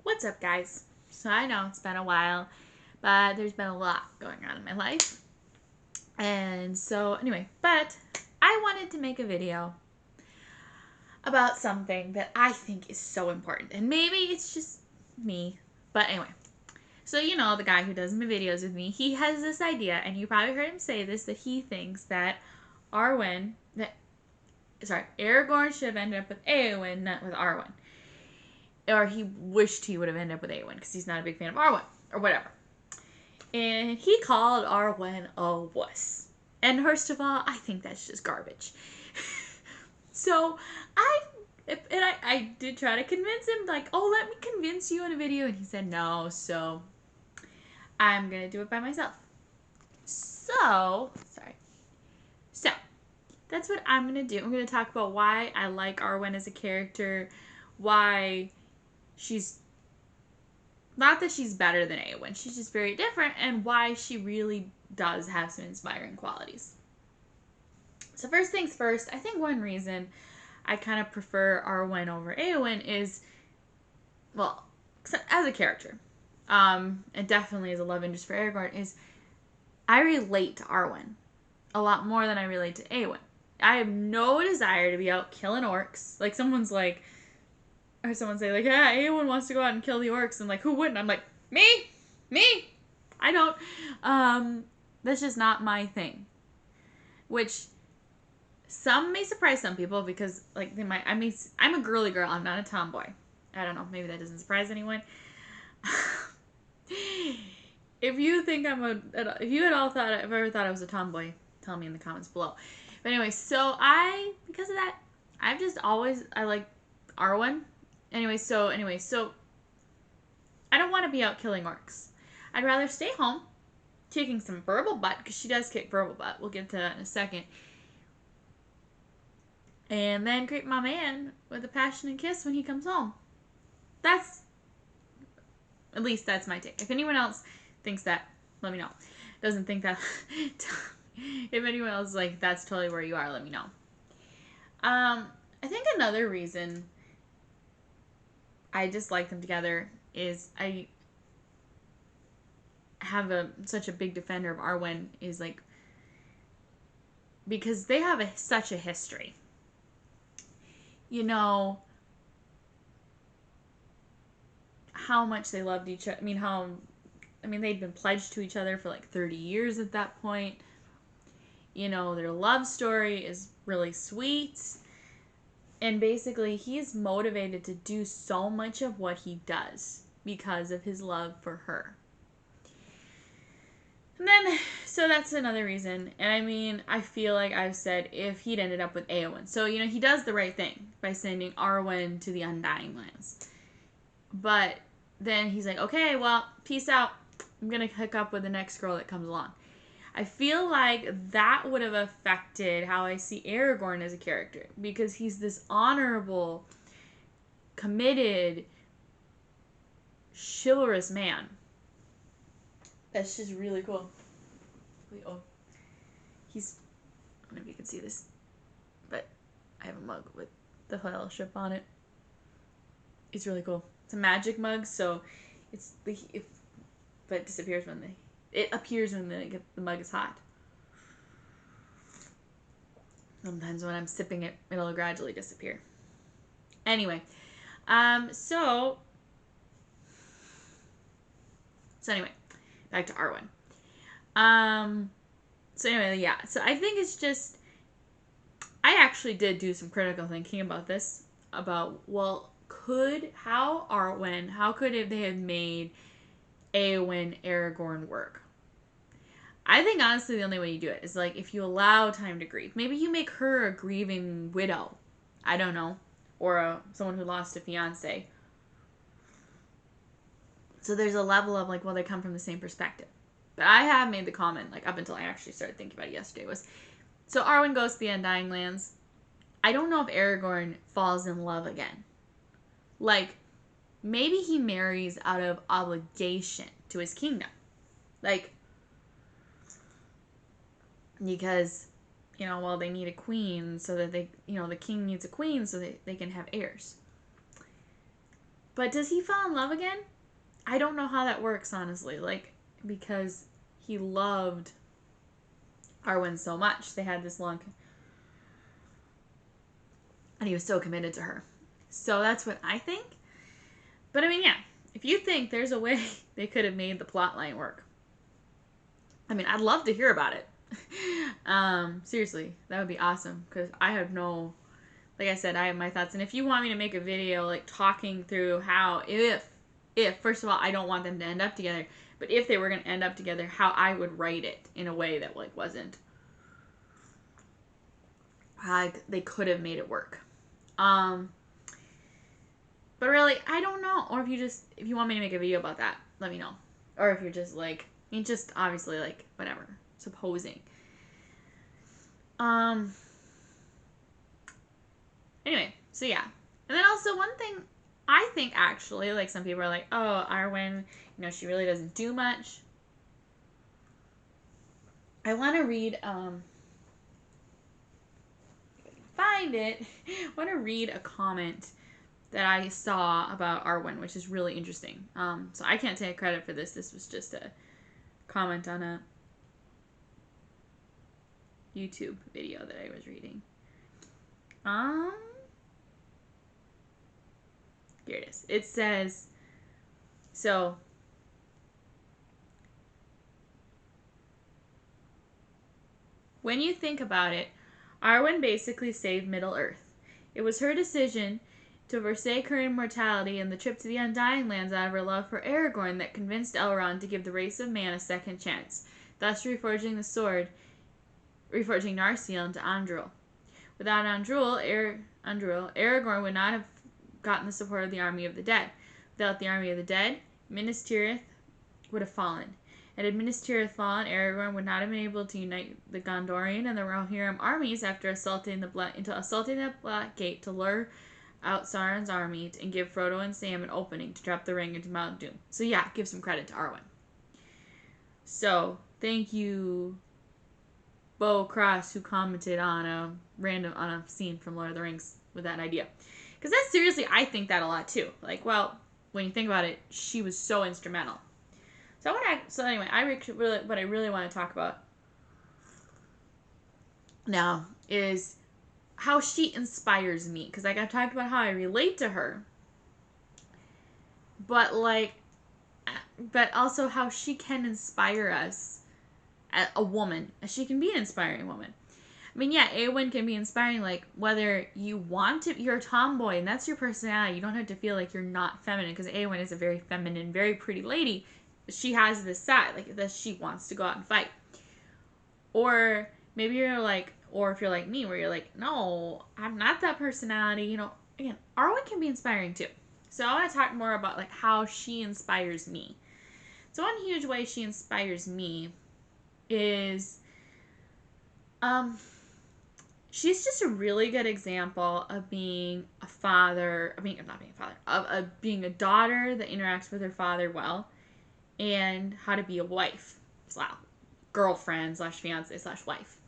What's up, guys? So I know it's been a while, but there's been a lot going on in my life. And so anyway, but I wanted to make a video about something that I think is so important. And maybe it's just me, but anyway. So you know the guy who does my videos with me, he has this idea, and you probably heard him say this, that he thinks that Aragorn should have ended up with Eowyn, not with Arwen. Or he wished he would have ended up with Eowyn because he's not a big fan of Arwen or whatever. And he called Arwen a wuss. And first of all, I think that's just garbage. So I did try to convince him, like, oh, let me convince you in a video, and he said no. So I'm gonna do it by myself. So that's what I'm gonna do. I'm gonna talk about why I like Arwen as a character, why she's not that she's better than Eowyn, she's just very different, and why she really does have some inspiring qualities. So first things first, I think one reason I kind of prefer Arwen over Eowyn is, well, as a character, and definitely as a love interest for Aragorn, is I relate to Arwen a lot more than I relate to Eowyn. I have no desire to be out killing orcs. Like, someone's like, or someone say, like, yeah, Eowyn wants to go out and kill the orcs. And like, who wouldn't? I'm like, me? I don't. That's just not my thing. Which some may surprise some people because, like, they might. I'm a girly girl. I'm not a tomboy. I don't know. Maybe that doesn't surprise anyone. If you think if you had all thought, if ever thought I was a tomboy, tell me in the comments below. But anyway, so because of that, I like Arwen. Anyway, so I don't want to be out killing orcs. I'd rather stay home, kicking some verbal butt, because she does kick verbal butt. We'll get to that in a second. And then greet my man with a passionate kiss when he comes home. At least that's my take. If anyone else thinks that, let me know. Doesn't think that, if anyone else is like, that's totally where you are, let me know. I think another reason I dislike them together is I have such a big defender of Arwen is like, because they have such a history. You know, how much they loved each other. They'd been pledged to each other for like 30 years at that point. You know, their love story is really sweet. And basically, he's motivated to do so much of what he does because of his love for her. And then, so that's another reason. And I feel like I've said if he'd ended up with Eowyn. So, you know, he does the right thing by sending Arwen to the Undying Lands. But then he's like, okay, well, peace out. I'm going to hook up with the next girl that comes along. I feel like that would have affected how I see Aragorn as a character. Because he's this honorable, committed, chivalrous man. That's just really cool. Oh, I don't know if you can see this, but I have a mug with the fellowship on it. It's really cool. It's a magic mug, so but it disappears it appears when the mug is hot. Sometimes when I'm sipping it, it'll gradually disappear. Anyway, so anyway, back to Arwen. So anyway, yeah. So I think it's just, I actually did do some critical thinking about this. About, well, how could they have made Eowyn Aragorn work? I think honestly the only way you do it is like if you allow time to grieve. Maybe you make her a grieving widow. I don't know. Or someone who lost a fiance. So there's a level of like, well, they come from the same perspective. But I have made the comment, like up until I actually started thinking about it yesterday, was, so Arwen goes to the Undying Lands. I don't know if Aragorn falls in love again. Like, maybe he marries out of obligation to his kingdom. Like, because, you know, well, they need a queen so that the king needs a queen so that they can have heirs. But does he fall in love again? I don't know how that works, honestly. Like, because he loved Arwen so much. They had this long... And he was so committed to her. So that's what I think. But I mean, yeah. If you think there's a way they could have made the plot line work, I mean, I'd love to hear about it. Seriously, that would be awesome. Because I have no... Like I said, I have my thoughts. And if you want me to make a video, like, talking through how, if, first of all, I don't want them to end up together, but if they were going to end up together, how I would write it in a way that, like, wasn't... they could have made it work. But really, I don't know. Or if you want me to make a video about that, let me know. Or if you're just, like, just obviously, like, whatever, supposing. Anyway, so yeah. And then also one thing, I think actually, like some people are like, oh, Arwen, she really doesn't do much. I want to read, find it, I want to read a comment that I saw about Arwen, which is really interesting. So I can't take credit for this. This was just a comment on a YouTube video that I was reading. Here it is. It says, so, when you think about it, Arwen basically saved Middle-earth. It was her decision to forsake her immortality and the trip to the Undying Lands out of her love for Aragorn that convinced Elrond to give the race of man a second chance, thus reforging the sword, reforging Narsil into Andúril. Without Andúril, Aragorn would not have gotten the support of the army of the dead. Without the army of the dead, Minas Tirith would have fallen. And had Minas Tirith fallen, Aragorn would not have been able to unite the Gondorian and the Rohirrim armies after assaulting the Black Gate to lure out Sauron's army and give Frodo and Sam an opening to drop the ring into Mount Doom. So yeah, give some credit to Arwen. So, thank you, Bo Cross, who commented on a scene from Lord of the Rings with that idea. Because that's seriously, I think that a lot too. Like, well, when you think about it, she was so instrumental. So anyway, what I really want to talk about now is how she inspires me. Because like I've talked about how I relate to her, but also how she can inspire us, a woman. She can be an inspiring woman. I mean, yeah, Arwen can be inspiring, like, whether you want to, you're a tomboy, and that's your personality. You don't have to feel like you're not feminine, because Arwen is a very feminine, very pretty lady. She has this side, like, that she wants to go out and fight. Or maybe you're like, or if you're like me, where you're like, no, I'm not that personality, Again, Arwen can be inspiring, too. So I want to talk more about, like, how she inspires me. So one huge way she inspires me is, she's just a really good example of being a father, of being a daughter that interacts with her father well, and how to be a wife, girlfriend / fiance / wife.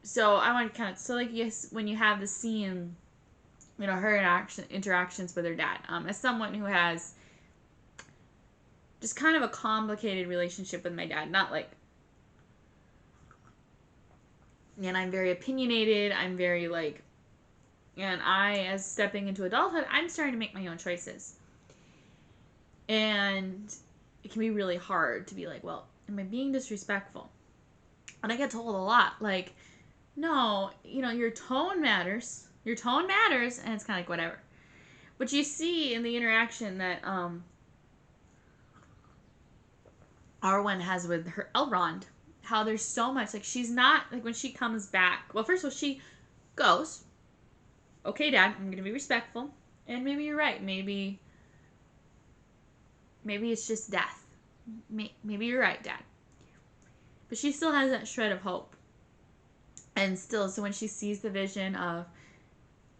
So I want to kind of, so like, yes, when you have the scene, her interactions with her dad, as someone who has just kind of a complicated relationship with my dad, not like, and I'm very opinionated, I'm very like, and as stepping into adulthood, I'm starting to make my own choices. And it can be really hard to be like, well, am I being disrespectful? And I get told a lot, like, no, your tone matters. Your tone matters, and it's kind of like, whatever. But you see in the interaction that Arwen has with her Elrond, how there's so much, like, she's not, like, when she comes back, well, first of all, she goes, okay, Dad, I'm going to be respectful, and maybe you're right, maybe it's just death, maybe you're right, Dad, but she still has that shred of hope, and still, so when she sees the vision of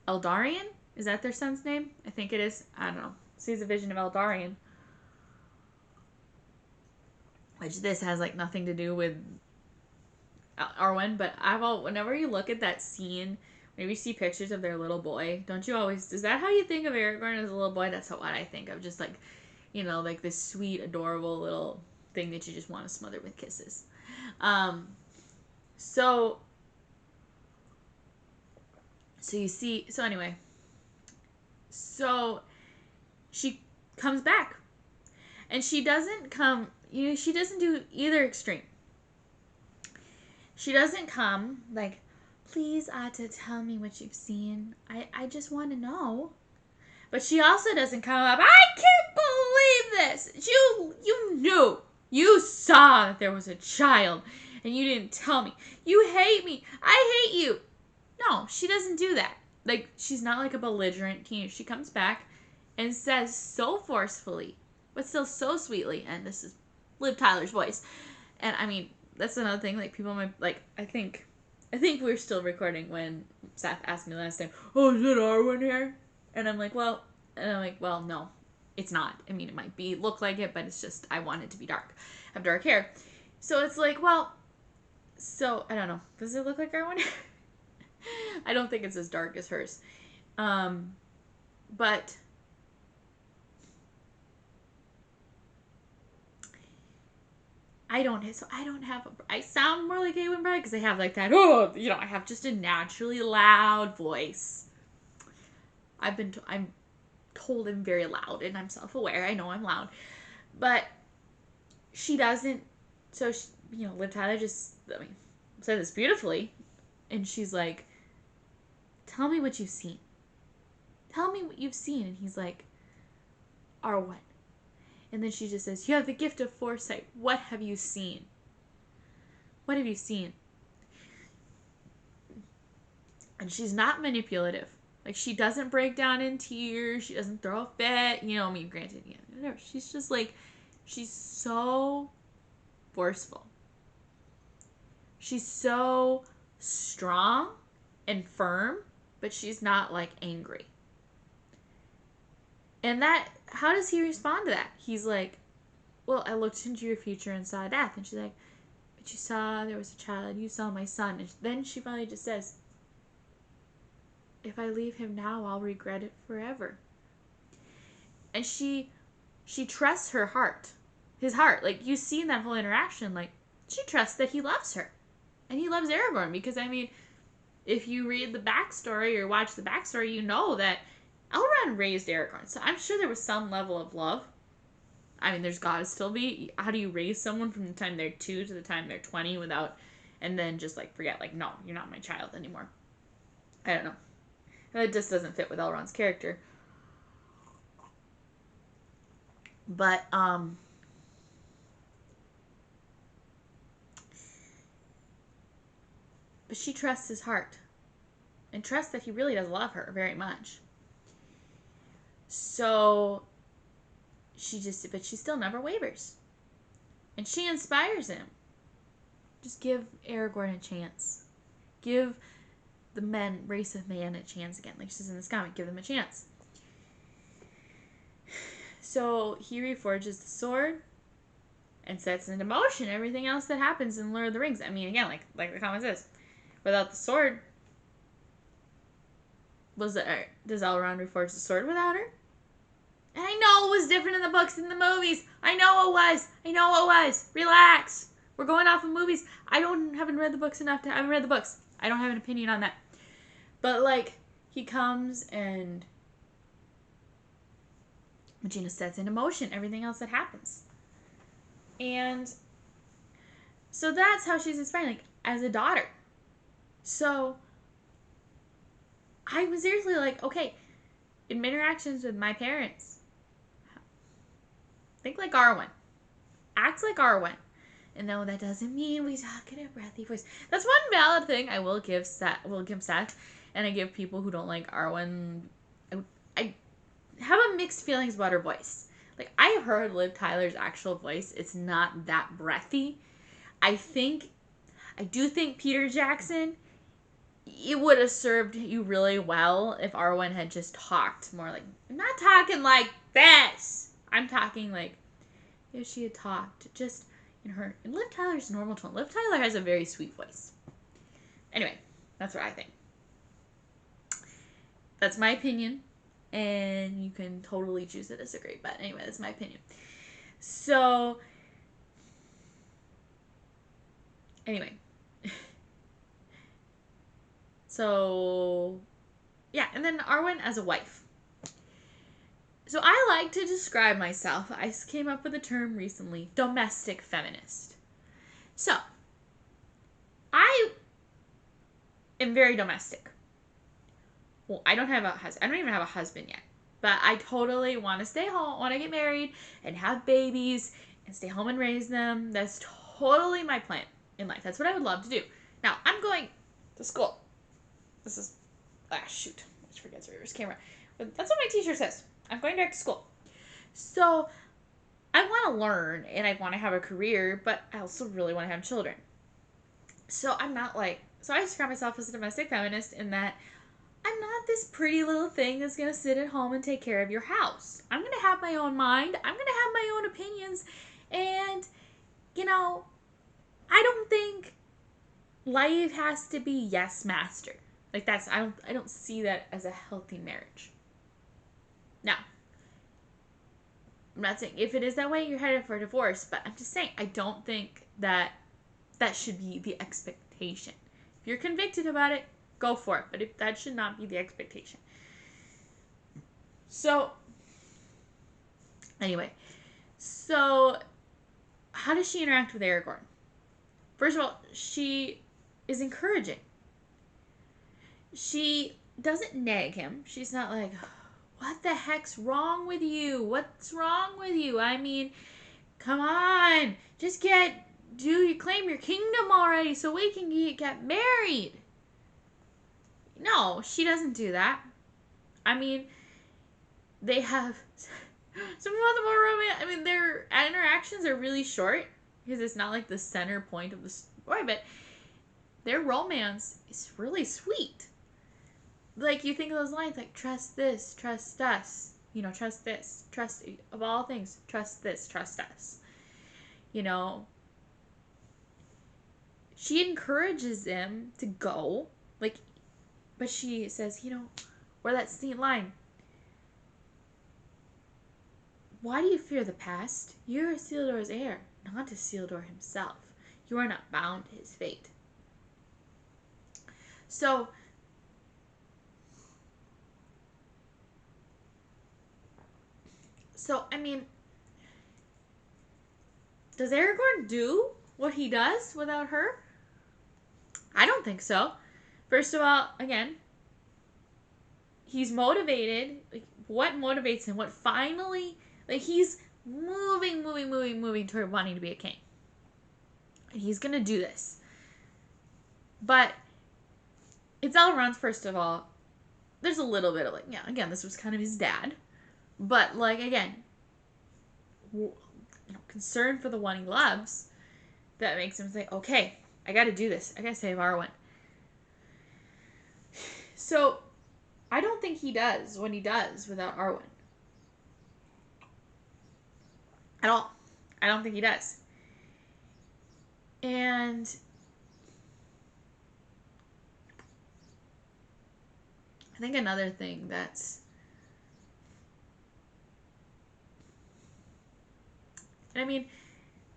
Eldarion, is that their son's name? I think it is, I don't know, sees a vision of Eldarion, which this has, like, nothing to do with Arwen, but whenever you look at that scene maybe see pictures of their little boy. Don't you always, is that how you think of Aragorn as a little boy? That's what I think of. Just like, like this sweet, adorable little thing that you just want to smother with kisses. Um, so, you see, so anyway, so she comes back. And she doesn't come, she doesn't do either extreme. She doesn't come like, please, Atta, tell me what you've seen. I just want to know. But she also doesn't come up, I can't believe this. You knew. You saw that there was a child and you didn't tell me. You hate me. I hate you. No, she doesn't do that. Like, she's not like a belligerent teenager. She comes back and says so forcefully, but still so sweetly, and this is Liv Tyler's voice. And I mean, that's another thing, like, people might, like, I think we were still recording when Seth asked me last time, oh, is it Arwen here? And I'm like, well, no, it's not. I mean, it might look like it, but it's just, I want it to be dark. I have dark hair. So it's like, well, so, I don't know. Does it look like Arwen? I don't think it's as dark as hers. But I sound more like Eowyn Bride because I have like that, I have just a naturally loud voice. I'm told I'm very loud, and I'm self-aware. I know I'm loud. But she doesn't, so, Liv Tyler just, said this beautifully, and she's like, tell me what you've seen. Tell me what you've seen. And he's like, Arwen. And then she just says, you have the gift of foresight. What have you seen? What have you seen? And she's not manipulative. Like, she doesn't break down in tears. She doesn't throw a fit. Granted, whatever. She's just like, she's so forceful. She's so strong and firm, but she's not, like, angry. And how does he respond to that? He's like, well, I looked into your future and saw death. And she's like, but you saw there was a child. You saw my son. And then she finally just says, if I leave him now, I'll regret it forever. And she trusts her heart. His heart. Like, you see in that whole interaction, like, she trusts that he loves her. And he loves Aragorn. Because, I mean, if you read the backstory or watch the backstory, you know that Elrond raised Aragorn. So I'm sure there was some level of love. I mean, there's got to still be. How do you raise someone from the time they're 2 to the time they're 20 without, and then just, like, forget, like, no, you're not my child anymore. I don't know. It just doesn't fit with Elrond's character. But, she trusts his heart. And trusts that he really does love her very much. So, but she still never wavers. And she inspires him. Just give Aragorn a chance. Give the race of man a chance again. Like she says in this comic, give them a chance. So he reforges the sword and sets into motion everything else that happens in Lord of the Rings. I mean, again, like the comic says, without the sword, does Elrond reforge the sword without her? And I know it was different in the books and the movies. I know it was. Relax. We're going off of movies. I haven't read the books enough I haven't read the books. I don't have an opinion on that. But, like, he comes and Regina sets into motion everything else that happens. And so that's how she's inspiring, like, as a daughter. So I was seriously like, okay, in interactions with my parents, think like Arwen. Act like Arwen. And no, that doesn't mean we talk in a breathy voice. That's one valid thing I will give Seth, and I give people who don't like Arwen. I have a mixed feelings about her voice. Like, I have heard Liv Tyler's actual voice. It's not that breathy. I do think Peter Jackson, it would have served you really well if Arwen had just talked more like, I'm not talking like this. I'm talking like, if she had talked just in Liv Tyler's normal tone. Liv Tyler has a very sweet voice. Anyway, that's what I think. That's my opinion. And you can totally choose to disagree. But anyway, that's my opinion. So, anyway. So, yeah. And then Arwen as a wife. So I like to describe myself, I came up with a term recently, domestic feminist. So, I am very domestic. Well, I don't even have a husband yet. But I totally want to stay home, want to get married and have babies and stay home and raise them. That's totally my plan in life. That's what I would love to do. Now, I'm going to school. This is, shoot. I just forget to reverse camera. But that's what my teacher says. I'm going back to school. So, I want to learn and I want to have a career, but I also really want to have children. So, I'm not so I describe myself as a domestic feminist in that I'm not this pretty little thing that's going to sit at home and take care of your house. I'm going to have my own mind. I'm going to have my own opinions. And, I don't think life has to be yes master. I don't see that as a healthy marriage. Now, I'm not saying if it is that way, you're headed for a divorce, but I'm just saying I don't think that should be the expectation. If you're convicted about it, go for it, but that should not be the expectation. So, anyway, how does she interact with Aragorn? First of all, she is encouraging. She doesn't nag him. She's not like, what the heck's wrong with you? What's wrong with you? I mean, come on. Just claim your kingdom already so we can get married. No, she doesn't do that. I mean, they have some of the more romantic, their interactions are really short because it's not like the center point of the story, but their romance is really sweet. Like, you think of those lines like, trust this, trust us. Trust this, trust, of all things, trust this, trust us. She encourages them to go, but she says, or that sneak line. Why do you fear the past? You are Isildur's heir, not Isildur himself. You are not bound to his fate. So, does Aragorn do what he does without her? I don't think so. First of all, again, he's motivated. What motivates him? What finally, he's moving toward wanting to be a king. And he's going to do this. But it's Elrond's, first of all. There's a little bit of again, this was kind of his dad. But again, concern for the one he loves, that makes him say, okay, I got to do this. I got to save Arwen. So, I don't think he does what he does without Arwen. At all. I don't think he does. And I think another thing but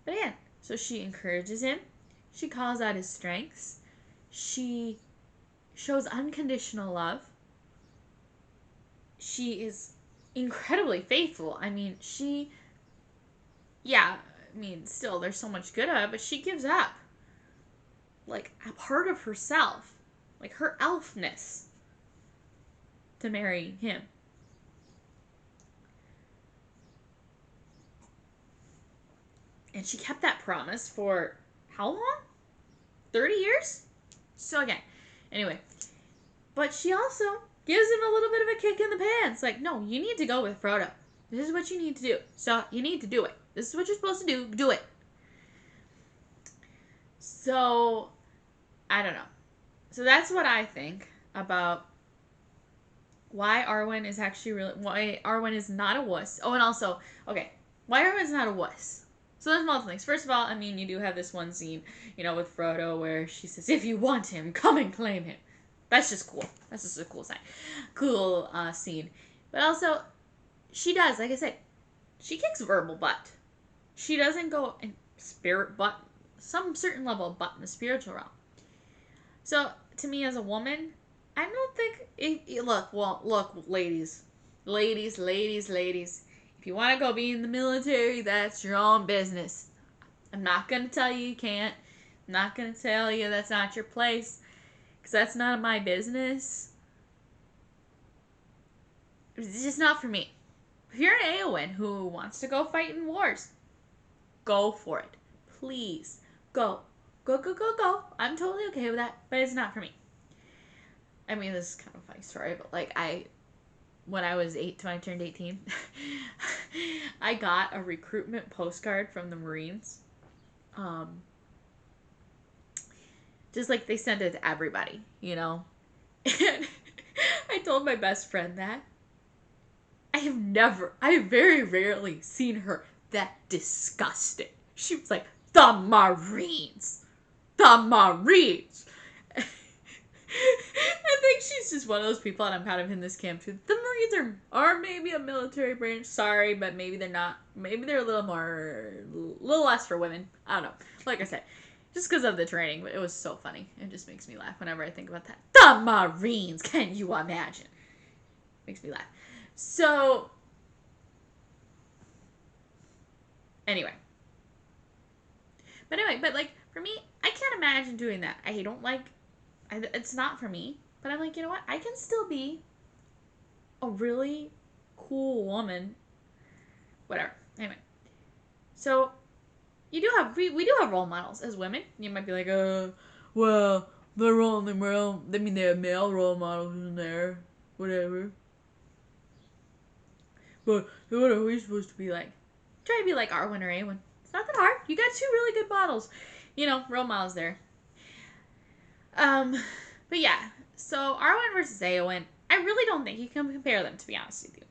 again, so she encourages him. She calls out his strengths. She shows unconditional love. She is incredibly faithful. Still, there's so much good of it, but she gives up, a part of herself, her elfness, to marry him. And she kept that promise for how long? 30 years? So again, anyway. But she also gives him a little bit of a kick in the pants. No, you need to go with Frodo. This is what you need to do. So you need to do it. This is what you're supposed to do. Do it. So, I don't know. So that's what I think about why Arwen is why Arwen is not a wuss. Oh, and also, okay, why Arwen is not a wuss. So there's multiple things. First of all, you do have this one scene, with Frodo where she says, if you want him, come and claim him. That's just cool. That's just a cool sign. Cool scene. But also, she does, like I said, she kicks verbal butt. She doesn't go in spirit butt, some certain level of butt in the spiritual realm. So, to me as a woman, I don't think, look, ladies. If you want to go be in the military, that's your own business. I'm not going to tell you can't. I'm not going to tell you that's not your place. Because that's not my business. It's just not for me. If you're an Aowen who wants to go fight in wars, go for it. Please. Go. Go. I'm totally okay with that, but it's not for me. I mean, this is kind of a funny story, but like when I turned 18, I got a recruitment postcard from the Marines. Just like they sent it to everybody, you know? And I told my best friend that. I have very rarely seen her that disgusted. She was like, the Marines! The Marines! I think she's just one of those people, and I'm kind of in this camp too. The Marines are maybe a military branch. Sorry, but maybe they're not. Maybe they're a little less for women. I don't know. Like I said, just because of the training, but it was so funny. It just makes me laugh whenever I think about that. The Marines! Can you imagine? Makes me laugh. So, anyway. But like, for me, I can't imagine doing that. It's not for me. But I'm like, you know what? I can still be a really cool woman. Whatever. Anyway. So, we do have role models as women. You might be like, well, they're only male. I mean, they have male role models in there. Whatever. But what are we supposed to be like? Try to be like Arwen or Awen. It's not that hard. You got two really good models. Role models there. But yeah. So Arwen versus Aowen, I really don't think you can compare them, to be honest with you.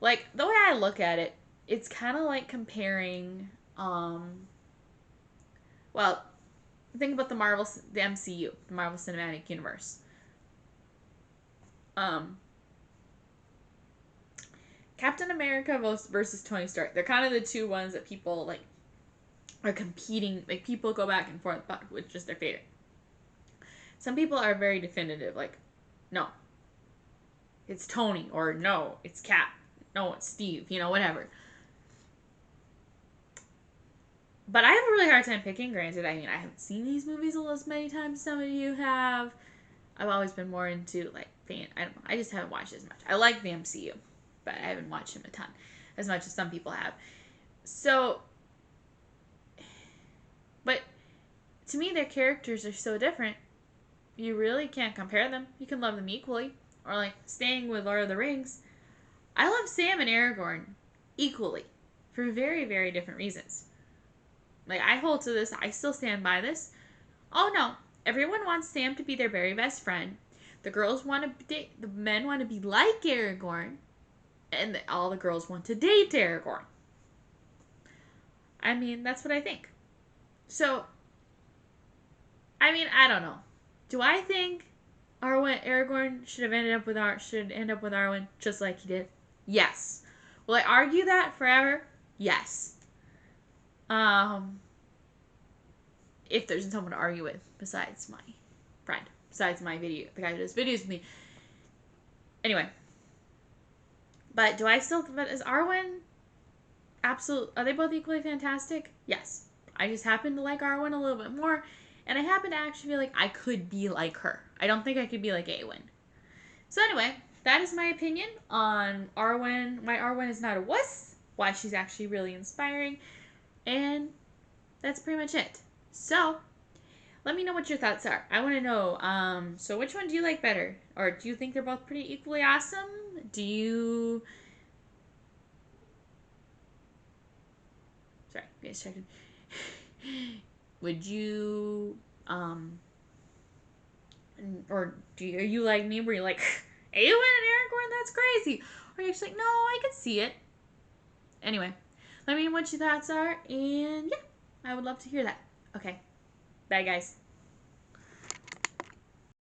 Like, the way I look at it, it's kind of like comparing, well, think about the MCU, the Marvel Cinematic Universe. Captain America versus Tony Stark. They're kind of the two ones that people, like, are competing. Like, people go back and forth about which is their favorite. Some people are very definitive, like, no, it's Tony, or no, it's Cap, no, it's Steve, whatever. But I have a really hard time picking. Granted, I mean, I haven't seen these movies as many times as some of you have. I've always been more into, like, I don't know, I just haven't watched as much. I like the MCU, but I haven't watched them a ton, as much as some people have. So, but to me, their characters are so different. You really can't compare them. You can love them equally. Or, like, staying with Lord of the Rings, I love Sam and Aragorn equally for very, very different reasons. Like, I hold to this. I still stand by this. Oh, no. Everyone wants Sam to be their very best friend. The girls want to date. The men want to be like Aragorn. And all the girls want to date Aragorn. I mean, that's what I think. So, I mean, I don't know. Do I think Aragorn should end up with Arwen just like he did? Yes. Will I argue that forever? Yes. If there's someone to argue with besides my friend, besides the guy who does videos with me. Anyway. But do I still, is Arwen are they both equally fantastic? Yes. I just happen to like Arwen a little bit more. And I happen to actually feel like I could be like her. I don't think I could be like Aowen. So anyway, that is my opinion on Arwen. Why Arwen is not a wuss. Why she's actually really inspiring. And that's pretty much it. So, let me know what your thoughts are. I want to know, so which one do you like better? Or do you think they're both pretty equally awesome? Sorry, guys checking. Would you, or are you like me where you're like, Aowen and Aragorn, that's crazy? Or you're just like, no, I can see it. Anyway, let me know what your thoughts are, and yeah, I would love to hear that. Okay, bye guys.